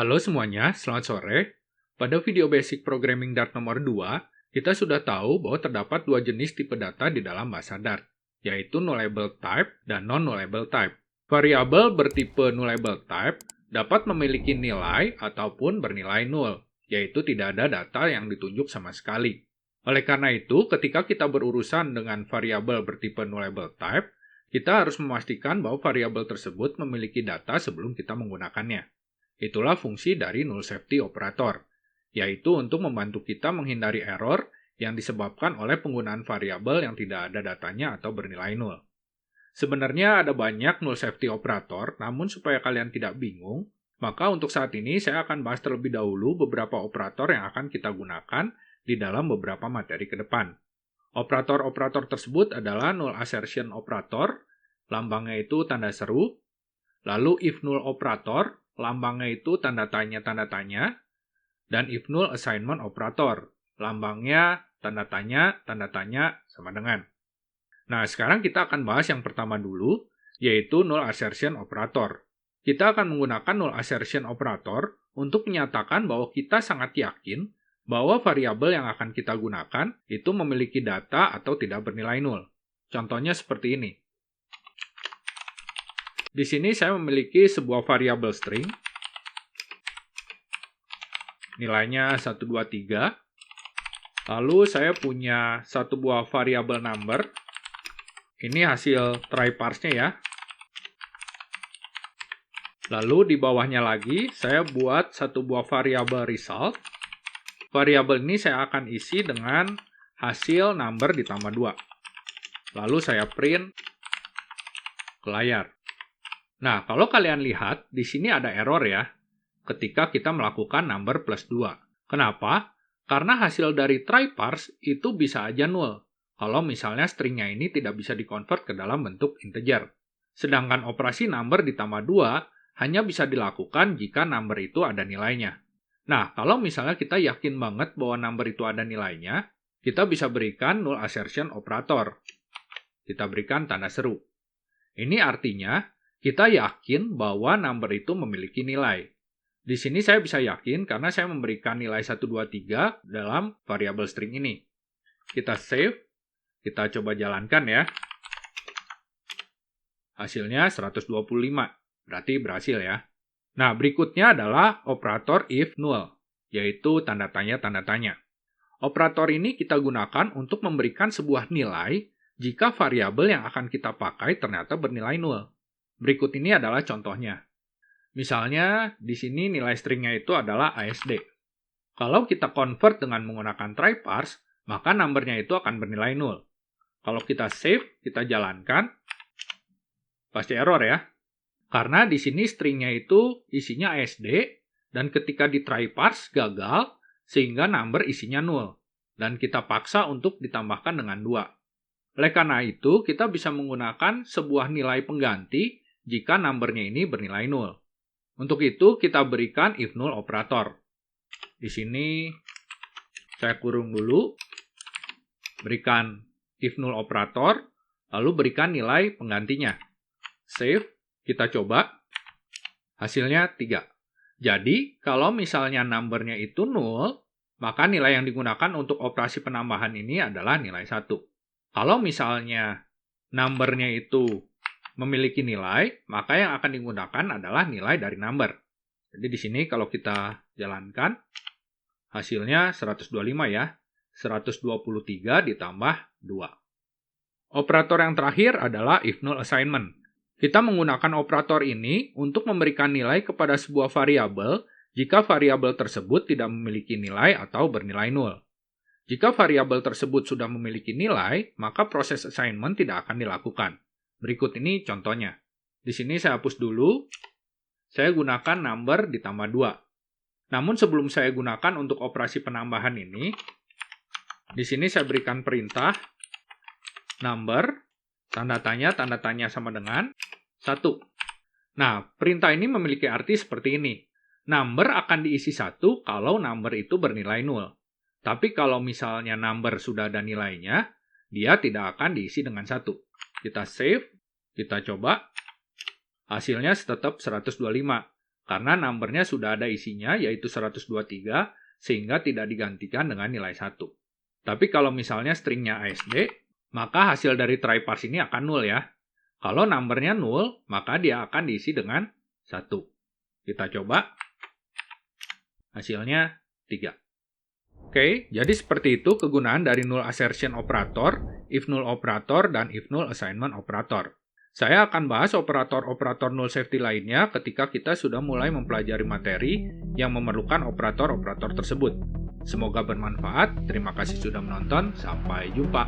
Halo semuanya, selamat sore. Pada video basic programming Dart nomor 2, kita sudah tahu bahwa terdapat dua jenis tipe data di dalam bahasa Dart, yaitu nullable type dan non-nullable type. Variabel bertipe nullable type dapat memiliki nilai ataupun bernilai nul, yaitu tidak ada data yang ditunjuk sama sekali. Oleh karena itu, ketika kita berurusan dengan variabel bertipe nullable type, kita harus memastikan bahwa variabel tersebut memiliki data sebelum kita menggunakannya. Itulah fungsi dari null safety operator, yaitu untuk membantu kita menghindari error yang disebabkan oleh penggunaan variabel yang tidak ada datanya atau bernilai nul. Sebenarnya ada banyak null safety operator, namun supaya kalian tidak bingung, maka untuk saat ini saya akan bahas terlebih dahulu beberapa operator yang akan kita gunakan di dalam beberapa materi ke depan. Operator-operator tersebut adalah null assertion operator, lambangnya itu tanda seru, lalu if null operator, lambangnya itu tanda tanya, dan if null assignment operator, lambangnya tanda tanya sama dengan. Nah, sekarang kita akan bahas yang pertama dulu, yaitu null assertion operator. Kita akan menggunakan null assertion operator untuk menyatakan bahwa kita sangat yakin bahwa variabel yang akan kita gunakan itu memiliki data atau tidak bernilai nul. Contohnya seperti ini. Di sini saya memiliki sebuah variabel string, nilainya 1, 2, 3. Lalu saya punya satu buah variabel number, ini hasil try parse-nya ya. Lalu di bawahnya lagi, saya buat satu buah variabel result. Variabel ini saya akan isi dengan hasil number ditambah 2. Lalu saya print ke layar. Nah, kalau kalian lihat, di sini ada error ya, ketika kita melakukan number plus 2. Kenapa? Karena hasil dari try parse itu bisa aja null, kalau misalnya stringnya ini tidak bisa dikonvert ke dalam bentuk integer. Sedangkan operasi number ditambah 2 hanya bisa dilakukan jika number itu ada nilainya. Nah, kalau misalnya kita yakin banget bahwa number itu ada nilainya, kita bisa berikan null assertion operator. Kita berikan tanda seru. Ini artinya, kita yakin bahwa number itu memiliki nilai. Di sini saya bisa yakin karena saya memberikan nilai 1, 2, 3 dalam variabel string ini. Kita save, kita coba jalankan ya. Hasilnya 125, berarti berhasil ya. Nah, berikutnya adalah operator if null, yaitu tanda tanya. Operator ini kita gunakan untuk memberikan sebuah nilai jika variabel yang akan kita pakai ternyata bernilai null. Berikut ini adalah contohnya. Misalnya, di sini nilai stringnya itu adalah ASD. Kalau kita convert dengan menggunakan try parse, maka numbernya itu akan bernilai null. Kalau kita save, kita jalankan, pasti error ya. Karena di sini stringnya itu isinya ASD, dan ketika di try parse gagal, sehingga number isinya null. Dan kita paksa untuk ditambahkan dengan 2. Oleh karena itu, kita bisa menggunakan sebuah nilai pengganti jika numbernya ini bernilai null. Untuk itu, kita berikan if null operator. Di sini, saya kurung dulu, berikan if null operator, lalu berikan nilai penggantinya. Save, kita coba, hasilnya 3. Jadi, kalau misalnya numbernya itu null, maka nilai yang digunakan untuk operasi penambahan ini adalah nilai 1. Kalau misalnya numbernya itu memiliki nilai, maka yang akan digunakan adalah nilai dari number. Jadi di sini kalau kita jalankan, hasilnya 125 ya. 123 ditambah 2. Operator yang terakhir adalah if null assignment. Kita menggunakan operator ini untuk memberikan nilai kepada sebuah variabel jika variabel tersebut tidak memiliki nilai atau bernilai null. Jika variabel tersebut sudah memiliki nilai, maka proses assignment tidak akan dilakukan. Berikut ini contohnya. Di sini saya hapus dulu. Saya gunakan number ditambah 2. Namun sebelum saya gunakan untuk operasi penambahan ini, di sini saya berikan perintah number, tanda tanya sama dengan 1. Nah, perintah ini memiliki arti seperti ini. Number akan diisi 1 kalau number itu bernilai null. Tapi kalau misalnya number sudah ada nilainya, dia tidak akan diisi dengan 1. Kita save, kita coba, hasilnya tetap 125. karena numbernya sudah ada isinya, yaitu 123, sehingga tidak digantikan dengan nilai 1. Tapi kalau misalnya stringnya ASD, maka hasil dari try parse ini akan 0 ya. Kalau numbernya 0, maka dia akan diisi dengan 1. Kita coba. Hasilnya 3. Oke, jadi seperti itu kegunaan dari null assertion operator, if null operator, dan if null assignment operator. Saya akan bahas operator-operator null safety lainnya ketika kita sudah mulai mempelajari materi yang memerlukan operator-operator tersebut. Semoga bermanfaat. Terima kasih sudah menonton. Sampai jumpa.